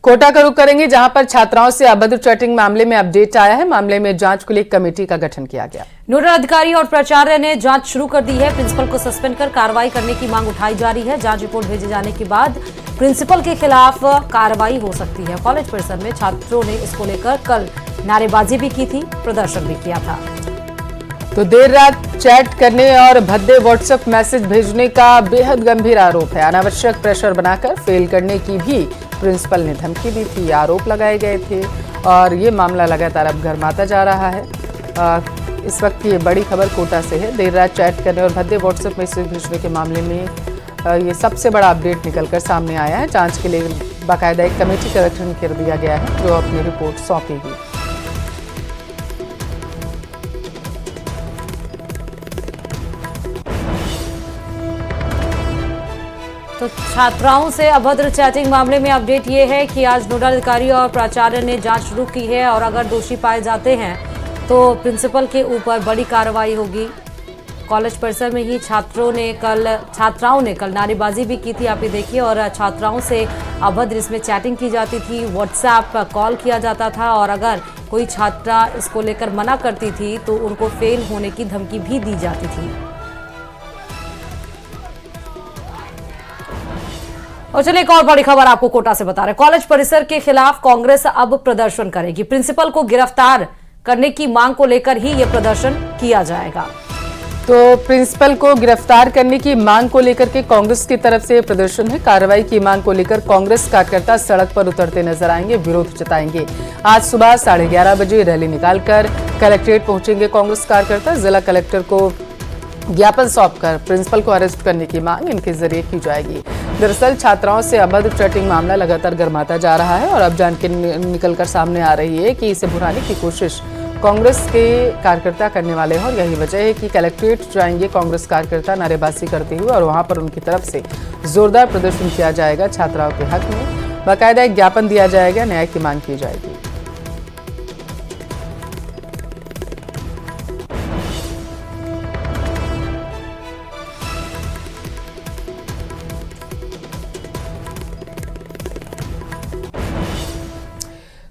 कोटा का रुख करेंगे, जहां पर छात्राओं से अभद्र चैटिंग मामले में अपडेट आया है। मामले में जांच के लिए कमेटी का गठन किया गया। नोडल अधिकारी और प्राचार्य ने जांच शुरू कर दी है। प्रिंसिपल को सस्पेंड कर कार्रवाई करने की मांग उठाई जा रही है। जांच रिपोर्ट भेजे जाने के बाद प्रिंसिपल के खिलाफ कार्रवाई हो सकती है। कॉलेज परिसर में छात्रों ने इसको लेकर कल नारेबाजी भी की थी, प्रदर्शन भी किया था। तो देर रात चैट करने और भद्दे व्हाट्सएप मैसेज भेजने का बेहद गंभीर आरोप है। अनावश्यक प्रेशर बनाकर फेल करने की भी प्रिंसिपल ने धमकी दी थी, आरोप लगाए गए थे और ये मामला लगातार अब गर्माता जा रहा है। इस वक्त की ये बड़ी खबर कोटा से है। देर रात चैट करने और भद्दे व्हाट्सएप मैसेज भेजने के मामले में ये सबसे बड़ा अपडेट निकलकर सामने आया है। जांच के लिए बाकायदा एक कमेटी का गठन कर दिया गया है, जो अपनी रिपोर्ट सौंपेगी। तो छात्राओं से अभद्र चैटिंग मामले में अपडेट ये है कि आज नोडल अधिकारी और प्राचार्य ने जांच शुरू की है और अगर दोषी पाए जाते हैं तो प्रिंसिपल के ऊपर बड़ी कार्रवाई होगी। कॉलेज परिसर में ही छात्राओं ने कल नारेबाजी भी की थी, आप ये देखिए। और छात्राओं से अभद्र इसमें चैटिंग की जाती थी, व्हाट्सएप कॉल किया जाता था और अगर कोई छात्रा इसको लेकर मना करती थी तो उनको फेल होने की धमकी भी दी जाती थी। और चलिए एक और बड़ी खबर आपको कोटा से बता रहे। कॉलेज परिसर के खिलाफ कांग्रेस अब प्रदर्शन करेगी। प्रिंसिपल को गिरफ्तार करने की मांग को लेकर ही यह प्रदर्शन किया जाएगा। तो प्रिंसिपल को गिरफ्तार करने की मांग को लेकर के कांग्रेस की तरफ से प्रदर्शन है। कार्रवाई की मांग को लेकर कांग्रेस कार्यकर्ता सड़क पर उतरते नजर आएंगे, विरोध जताएंगे। आज सुबह 11:30 बजे रैली निकालकर कलेक्ट्रेट पहुंचेंगे कांग्रेस कार्यकर्ता। जिला कलेक्टर को ज्ञापन सौंपकर प्रिंसिपल को अरेस्ट करने की मांग इनके जरिए की जाएगी। दरअसल छात्राओं से अभद्र चैटिंग मामला लगातार गर्माता जा रहा है और अब जानकारी निकलकर सामने आ रही है कि इसे भुनाने की कोशिश कांग्रेस के कार्यकर्ता करने वाले हैं और यही वजह है कि कलेक्ट्रेट जाएंगे कांग्रेस कार्यकर्ता नारेबाजी करते हुए और वहां पर उनकी तरफ से जोरदार प्रदर्शन किया जाएगा। छात्राओं के हक में बाकायदा एक ज्ञापन दिया जाएगा, न्याय की मांग की जाएगी।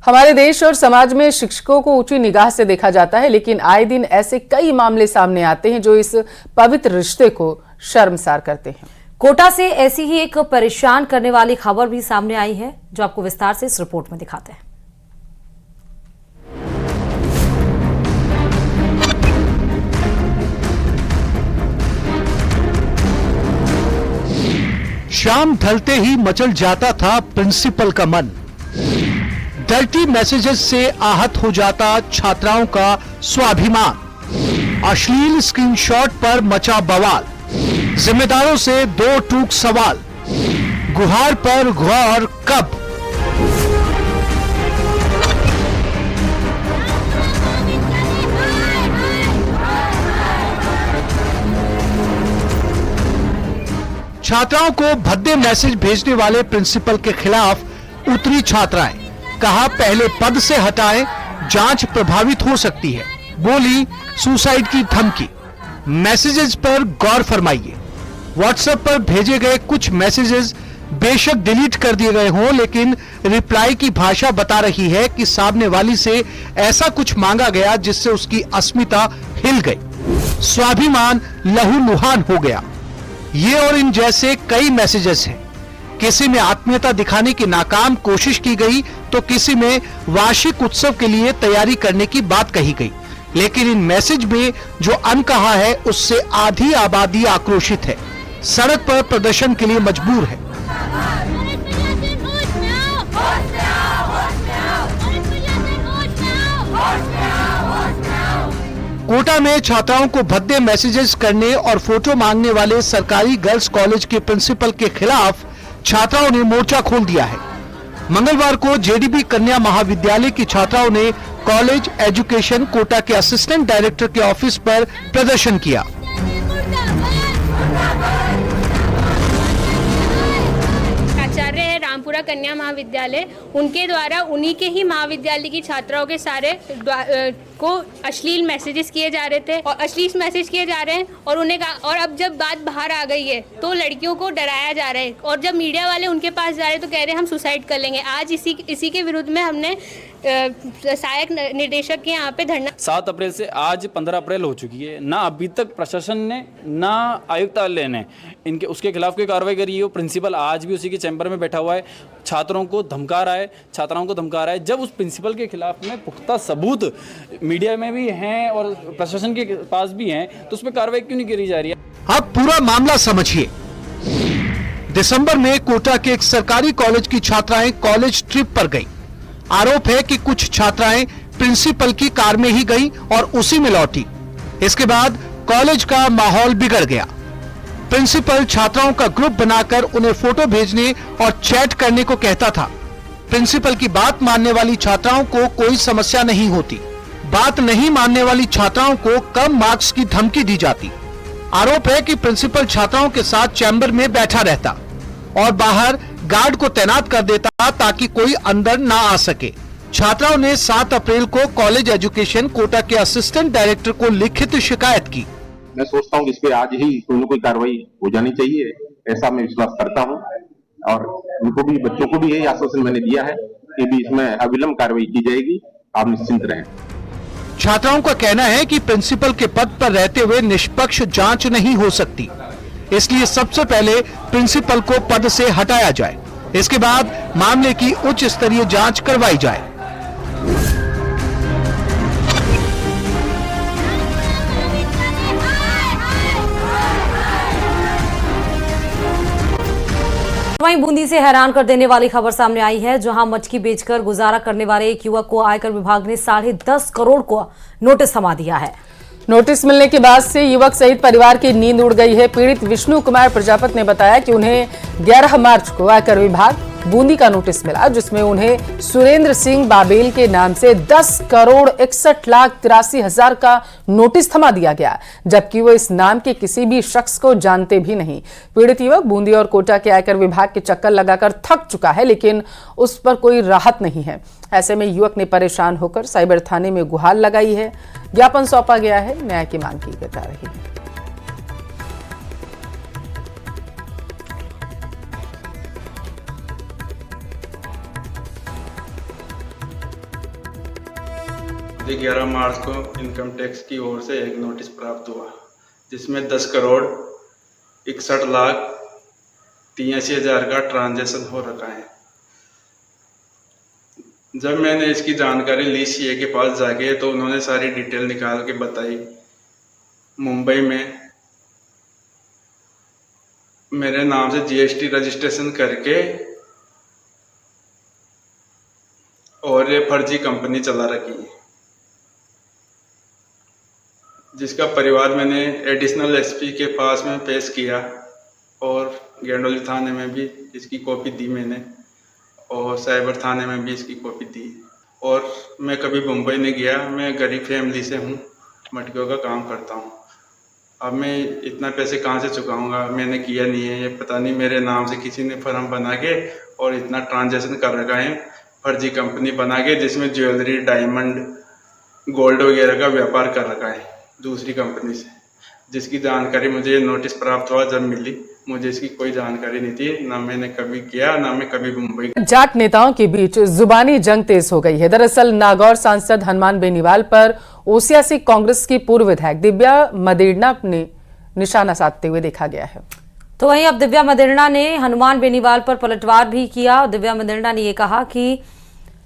हमारे देश और समाज में शिक्षकों को ऊंची निगाह से देखा जाता है, लेकिन आए दिन ऐसे कई मामले सामने आते हैं जो इस पवित्र रिश्ते को शर्मसार करते हैं। कोटा से ऐसी ही एक परेशान करने वाली खबर भी सामने आई है, जो आपको विस्तार से इस रिपोर्ट में दिखाते हैं। शाम ढलते ही मचल जाता था प्रिंसिपल का मन। डर्टी मैसेजेस से आहत हो जाता छात्राओं का स्वाभिमान। अश्लील स्क्रीनशॉट पर मचा बवाल। जिम्मेदारों से दो टूक सवाल। गुहार पर गौर कब। छात्राओं को भद्दे मैसेज भेजने वाले प्रिंसिपल के खिलाफ उतरी छात्राएं। कहा पहले पद से हटाएं, जांच प्रभावित हो सकती है। बोली सुसाइड की धमकी। मैसेजेस पर गौर फरमाइए। व्हाट्सएप पर भेजे गए कुछ मैसेजेस बेशक डिलीट कर दिए गए हों, लेकिन रिप्लाई की भाषा बता रही है कि सामने वाली से ऐसा कुछ मांगा गया जिससे उसकी अस्मिता हिल गई, स्वाभिमान लहूलुहान हो गया। ये और इन जैसे कई मैसेजेस हैं। किसी में आत्मीयता दिखाने की नाकाम कोशिश की गई तो किसी में वार्षिक उत्सव के लिए तैयारी करने की बात कही गई, लेकिन इन मैसेज में जो अनकहा है उससे आधी आबादी आक्रोशित है, सड़क पर प्रदर्शन के लिए मजबूर है। कोटा में छात्राओं को भद्दे मैसेजेस करने और फोटो मांगने वाले सरकारी गर्ल्स कॉलेज के प्रिंसिपल के खिलाफ छात्राओं ने मोर्चा खोल दिया है। मंगलवार को जेडीबी कन्या महाविद्यालय की छात्राओं ने कॉलेज एजुकेशन कोटा के असिस्टेंट डायरेक्टर के ऑफिस पर प्रदर्शन किया। आचार्य है रामपुरा कन्या महाविद्यालय, उनके द्वारा उन्हीं के ही महाविद्यालय की छात्राओं के सारे को अश्लील मैसेजेस किए जा रहे थे और अश्लील मैसेज किए जा रहे हैं और उन्हें कहा, और अब जब बात बाहर आ गई है तो लड़कियों को डराया जा रहा है और जब मीडिया वाले उनके पास जा रहे हैं तो कह रहे हैं हम सुसाइड कर लेंगे। आज इसी के विरुद्ध में हमने सहायक निर्देशक के यहाँ पे धरना। 7 अप्रैल से आज 15 अप्रैल हो चुकी है, ना अभी तक प्रशासन ने ना आयुक्तालय ने इनके उसके खिलाफ कोई कार्रवाई करी है। वो प्रिंसिपल आज भी उसी के चैम्बर में बैठा हुआ है, छात्रों को धमका रहा है, छात्राओं को धमका रहा है। जब उस प्रिंसिपल के खिलाफ में पुख्ता सबूत मीडिया में भी हैं और प्रशासन के पास भी हैं, तो उस पर कार्रवाई क्यों नहीं करी जा रही है? अब पूरा मामला समझिए। दिसंबर में कोटा के एक सरकारी कॉलेज की छात्राएं कॉलेज ट्रिप पर गई। आरोप है कि कुछ छात्राएं प्रिंसिपल की कार में ही गईं और उसी में लौटी। इसके बाद कॉलेज का माहौल बिगड़ गया। प्रिंसिपल छात्राओं का ग्रुप बनाकर उन्हें फोटो भेजने और चैट करने को कहता था। प्रिंसिपल की बात मानने वाली छात्राओं को कोई समस्या नहीं होती। बात नहीं मानने वाली छात्राओं को कम मार्क्स की धमकी दी जाती। आरोप है कि प्रिंसिपल छात्राओं के साथ चैम्बर में बैठा रहता और बाहर गार्ड को तैनात कर देता ताकि कोई अंदर ना आ सके। छात्राओं ने 7 अप्रैल को कॉलेज एजुकेशन कोटा के असिस्टेंट डायरेक्टर को लिखित शिकायत की। मैं सोचता हूँ कि इस पे आज ही कोई न कोई कार्रवाई हो जानी चाहिए, ऐसा मैं विश्वास करता हूँ और उनको भी, बच्चों को भी यही आश्वासन मैंने दिया है कि भी इसमें अविलंब कार्रवाई की जाएगी, आप निश्चिंत रहें। छात्राओं का कहना है कि प्रिंसिपल के पद पर रहते हुए निष्पक्ष जांच नहीं हो सकती, इसलिए सबसे पहले प्रिंसिपल को पद से हटाया जाए। इसके बाद मामले की उच्च स्तरीय जांच करवाई जाए। वहीं बूंदी से हैरान कर देने वाली खबर सामने आई है, जहां मटकी बेचकर गुजारा करने वाले एक युवक को आयकर विभाग ने 10.5 करोड़ को नोटिस थमा दिया है। नोटिस मिलने के बाद से युवक सहित परिवार की नींद उड़ गई है। पीड़ित विष्णु कुमार प्रजापत ने बताया कि उन्हें 11 मार्च को आयकर विभाग बूंदी का नोटिस मिला, जिसमें उन्हें सुरेंद्र सिंह बाबेल के नाम से 10,61,83,000 का नोटिस थमा दिया गया, जबकि वो इस नाम के किसी भी शख्स को जानते भी नहीं। पीड़ित युवक बूंदी और कोटा के आयकर विभाग के चक्कर लगाकर थक चुका है, लेकिन उस पर कोई राहत नहीं है। ऐसे में युवक ने परेशान होकर साइबर थाने में गुहार लगाई है। ज्ञापन सौंपा गया है, न्याय की मांग की जा रही है। मुझे 11 मार्च को इनकम टैक्स की ओर से एक नोटिस प्राप्त हुआ, जिसमें 10,61,83,000 का ट्रांजैक्शन हो रखा है। जब मैंने इसकी जानकारी ली सीए के पास जाके, तो उन्होंने सारी डिटेल निकाल के बताई। मुंबई में मेरे नाम से जीएसटी रजिस्ट्रेशन करके और ये फर्जी कंपनी चला रखी है, जिसका परिवार मैंने एडिशनल एसपी के पास में पेश किया और गेंडोली थाने में भी इसकी कॉपी दी मैंने और साइबर थाने में भी इसकी कॉपी दी। और मैं कभी मुंबई नहीं गया, मैं गरीब फैमिली से हूँ, मटकियों का काम करता हूँ। अब मैं इतना पैसे कहाँ से चुकाऊँगा? मैंने किया नहीं है, ये पता नहीं मेरे नाम से किसी ने फर्म बना के और इतना ट्रांजैक्शन कर रखा है, फर्जी कंपनी बना के, जिसमें ज्वेलरी, डायमंड, गोल्ड वगैरह का व्यापार कर रखा है दूसरी कंपनी से, जिसकी जानकारी मुझे ये नोटिस प्राप्त हुआ जब मिली। मुझे इसकी कोई जानकारी नहीं थी, ना मैंने कभी किया, ना मैं कभी मुंबई। जाट नेताओं के बीच जुबानी जंग तेज हो गई है। दरअसल नागौर सांसद हनुमान बेनीवाल पर ओसिया से कांग्रेस की पूर्व विधायक दिव्या मदेरणा ने निशाना साधते हुए देखा गया है। तो वहीं अब दिव्या मदेरणा ने हनुमान बेनीवाल पर पलटवार भी किया। दिव्या मदेरणा ने ये कहा कि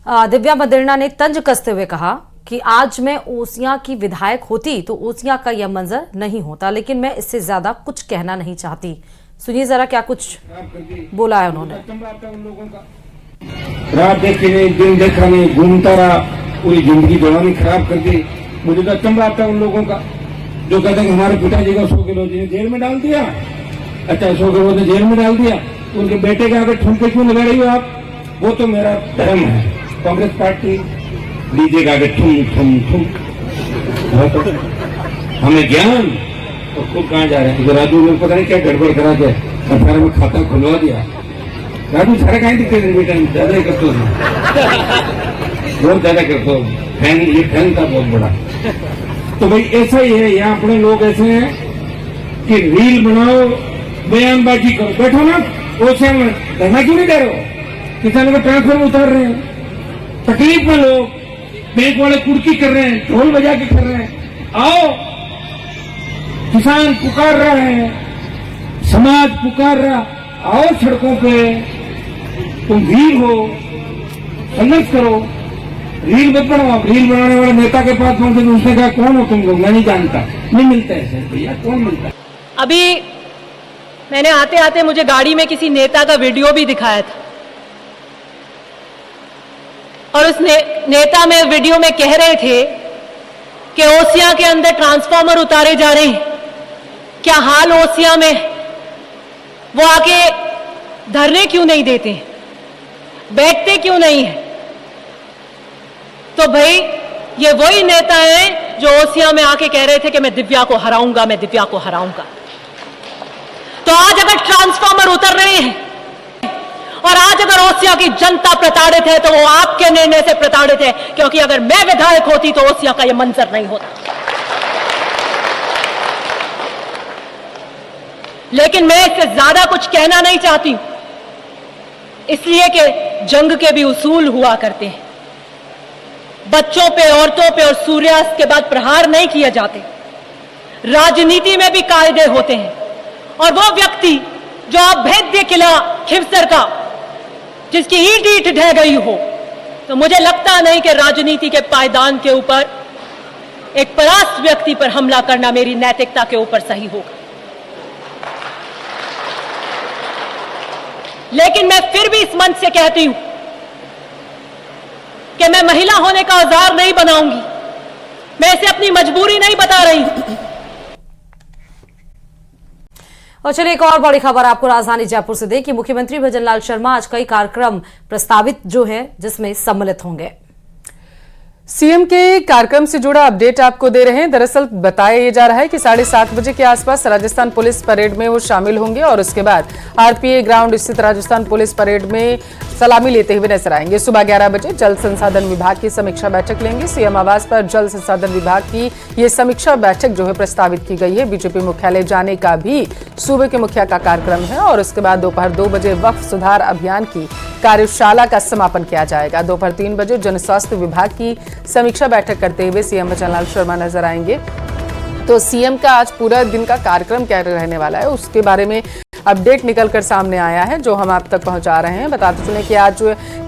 दिव्या मदेरणा ने तंज कसते हुए कहा कि आज मैं ओसिया की विधायक होती तो ओसिया का यह मंजर नहीं होता, लेकिन मैं इससे ज्यादा कुछ कहना नहीं चाहती। सुनिए जरा क्या कुछ बोला है उन्होंने। रात देख के दिन देखा नहीं, घूमता रहा, पूरी जिंदगी जवानी खराब कर दी। मुझे तो अचंभा आता है उन लोगों का जो कहते हैं कि हमारे पिताजी को 100 किलो जेल में डाल दिया। अच्छा, 100 किलो ने जेल में डाल दिया, उनके बेटे के आगे ठुमके क्यों लगा रही हो आप? वो तो मेरा धर्म है। कांग्रेस पार्टी डीजे के आगे ठुम ठुम ठुम, हमें ज्ञान और खुद कहाँ जा रहे हैं? तो राजू ने पता नहीं क्या गड़बड़ करा के सरकार में खाता खुलवा दिया। राजू सारे कहीं दिखते हैं, बेटा ज्यादा ही करते बहुत ज्यादा करते हो, फैन, ये फैन था बहुत बड़ा। तो भाई ऐसा ही है, यहाँ अपने लोग ऐसे हैं कि रील बनाओ, बयानबाजी करो, बैठो ना ओसे में, धरना क्यों नहीं दे रहे हो? किसानों को ट्रांसफार्मर उतार रहे हैं, तकलीफ में लोग, बैंक वाले कुर्की कर रहे हैं, ढोल बजा के कर रहे हैं। आओ, किसान पुकार रहा है, समाज पुकार रहा, आओ सड़कों पे, तुम वीर हो, संघर्ष करो, रील मत बनाओ। आप रील बनाने वाले नेता के पास पहुंचे तो उसने कहा कौन हो तुम लोग, मैं नहीं जानता, नहीं मिलता है भैया, कौन मिलता है? अभी मैंने आते आते मुझे गाड़ी में किसी नेता का वीडियो भी दिखाया था और उस नेता में वीडियो में कह रहे थे कि ओसिया के अंदर ट्रांसफार्मर उतारे जा रहे हैं, क्या हाल ओसिया में, वो आके धरने क्यों नहीं देते, बैठते क्यों नहीं है? तो भाई ये वही नेता हैं जो ओसिया में आके कह रहे थे कि मैं दिव्या को हराऊंगा, मैं दिव्या को हराऊंगा। तो आज अगर ट्रांसफार्मर उतर रहे हैं और आज अगर ओसिया की जनता प्रताड़ित है तो वो आपके निर्णय से प्रताड़ित है, क्योंकि अगर मैं विधायक होती तो ओसिया का ये मंजर नहीं होता। लेकिन मैं इससे ज्यादा कुछ कहना नहीं चाहती, इसलिए कि जंग के भी उसूल हुआ करते हैं। बच्चों पे, औरतों पे और सूर्यास्त के बाद प्रहार नहीं किए जाते। राजनीति में भी कायदे होते हैं और वो व्यक्ति जो अभेद्य किला खिवसर का, जिसकी ईंट ईंट ढह गई हो, तो मुझे लगता नहीं कि राजनीति के पायदान के ऊपर एक परास्त व्यक्ति पर हमला करना मेरी नैतिकता के ऊपर सही होगा। लेकिन मैं फिर भी इस मंच से कहती हूं कि मैं महिला होने का औजार नहीं बनाऊंगी, मैं इसे अपनी मजबूरी नहीं बता रही हूं। और चलिए एक और बड़ी खबर आपको राजधानी जयपुर से दें कि मुख्यमंत्री भजनलाल शर्मा आज कई कार्यक्रम प्रस्तावित जो है जिसमें सम्मिलित होंगे। सीएम के कार्यक्रम से जुड़ा अपडेट आपको दे रहे हैं। दरअसल बताया ये जा रहा है कि 7:30 बजे के आसपास राजस्थान पुलिस परेड में वो शामिल होंगे और उसके बाद आरपीए ग्राउंड स्थित राजस्थान पुलिस परेड में सलामी लेते हुए नजर आएंगे। सुबह 11 बजे जल संसाधन विभाग की समीक्षा बैठक लेंगे। सीएम आवास पर जल संसाधन विभाग की ये समीक्षा बैठक जो है प्रस्तावित की गई है। बीजेपी मुख्यालय जाने का भी सूबे के मुखिया का कार्यक्रम है और उसके बाद दोपहर 2 बजे वक्फ सुधार अभियान की कार्यशाला का समापन किया जाएगा। दोपहर 3 बजे जन स्वास्थ्य विभाग की समीक्षा बैठक करते हुए सीएम भजनलाल शर्मा नजर आएंगे। तो सीएम का आज पूरा दिन का कार्यक्रम क्या रहने वाला है उसके बारे में अपडेट निकलकर सामने आया है जो हम आप तक पहुंचा रहे हैं। बताते चलें कि आज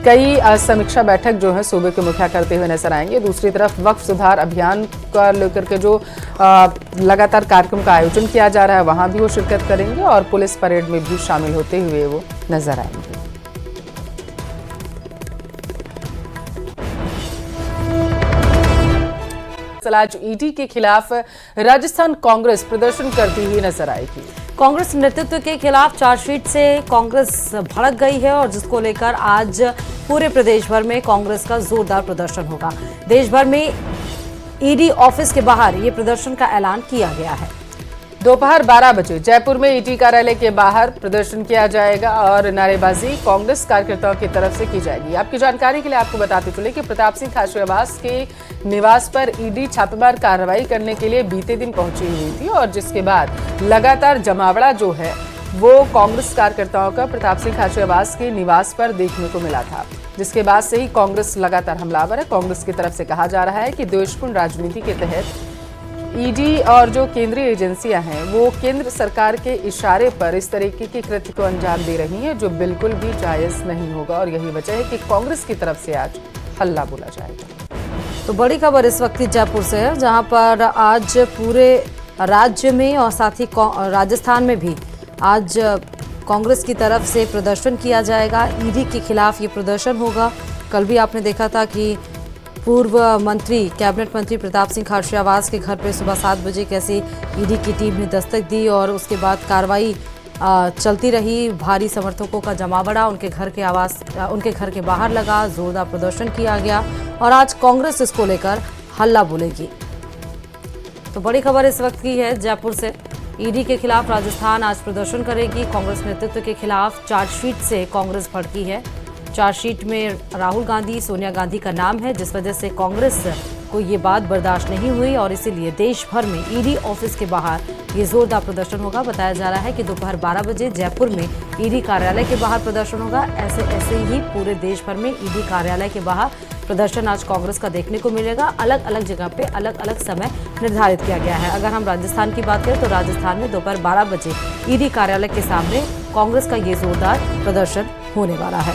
कई समीक्षा बैठक जो है सूबे के मुखिया करते हुए नजर आएंगे। दूसरी तरफ वक्फ सुधार अभियान को लेकर के जो लगातार कार्यक्रम का आयोजन किया जा रहा है वहां भी वो शिरकत करेंगे और पुलिस परेड में भी शामिल होते हुए वो नजर आएंगे। आज ईडी के खिलाफ राजस्थान कांग्रेस प्रदर्शन करती हुई नजर आएगी। कांग्रेस नेतृत्व के खिलाफ चार्जशीट से कांग्रेस भड़क गई है और जिसको लेकर आज पूरे प्रदेश भर में कांग्रेस का जोरदार प्रदर्शन होगा। देश भर में ईडी ऑफिस के बाहर ये प्रदर्शन का ऐलान किया गया है। दोपहर 12 बजे जयपुर में ईडी कार्यालय के बाहर प्रदर्शन किया जाएगा और नारेबाजी कांग्रेस कार्यकर्ताओं की तरफ से की जाएगी। आपकी जानकारी के लिए आपको बताते चले कि प्रताप सिंह खाचरियावास के निवास पर ईडी छापेमार कार्रवाई करने के लिए बीते दिन पहुंची हुई थी और जिसके बाद लगातार जमावड़ा जो है वो कांग्रेस कार्यकर्ताओं का प्रताप सिंह खाचरियावास के निवास पर देखने को मिला था, जिसके बाद से ही कांग्रेस लगातार हमलावर है। कांग्रेस की तरफ से कहा जा रहा है कि द्वेषपूर्ण राजनीति के तहत ईडी और जो केंद्रीय एजेंसियां हैं वो केंद्र सरकार के इशारे पर इस तरीके के कृत्य को अंजाम दे रही हैं जो बिल्कुल भी जायज नहीं होगा और यही वजह है कि कांग्रेस की तरफ से आज हल्ला बोला जाएगा। तो बड़ी खबर इस वक्त जयपुर से है जहां पर आज पूरे राज्य में और साथ ही राजस्थान में भी आज कांग्रेस की तरफ से प्रदर्शन किया जाएगा। ईडी के खिलाफ ये प्रदर्शन होगा। कल भी आपने देखा था कि पूर्व मंत्री कैबिनेट मंत्री प्रताप सिंह खाचरियावास के घर पे सुबह 7 बजे कैसे ईडी की टीम ने दस्तक दी और उसके बाद कार्रवाई चलती रही। भारी समर्थकों का जमावड़ा उनके घर के बाहर लगा, जोरदार प्रदर्शन किया गया और आज कांग्रेस इसको लेकर हल्ला बोलेगी। तो बड़ी खबर इस वक्त की है जयपुर से। ईडी के खिलाफ राजस्थान आज प्रदर्शन करेगी। कांग्रेस नेतृत्व के खिलाफ चार्जशीट से कांग्रेस भड़की है चार्जशीट में राहुल गांधी, सोनिया गांधी का नाम है, जिस वजह से कांग्रेस को ये बात बर्दाश्त नहीं हुई और इसीलिए देश भर में ईडी ऑफिस के बाहर ये जोरदार प्रदर्शन होगा। बताया जा रहा है कि दोपहर 12 बजे जयपुर में ईडी कार्यालय के बाहर प्रदर्शन होगा। ऐसे ही पूरे देश भर में ईडी कार्यालय के बाहर प्रदर्शन आज कांग्रेस का देखने को मिलेगा। अलग अलग जगह पे अलग अलग समय निर्धारित किया गया है। अगर हम राजस्थान की बात करें तो राजस्थान में दोपहर 12 बजे ईडी कार्यालय के सामने कांग्रेस का ये जोरदार प्रदर्शन होने वाला है।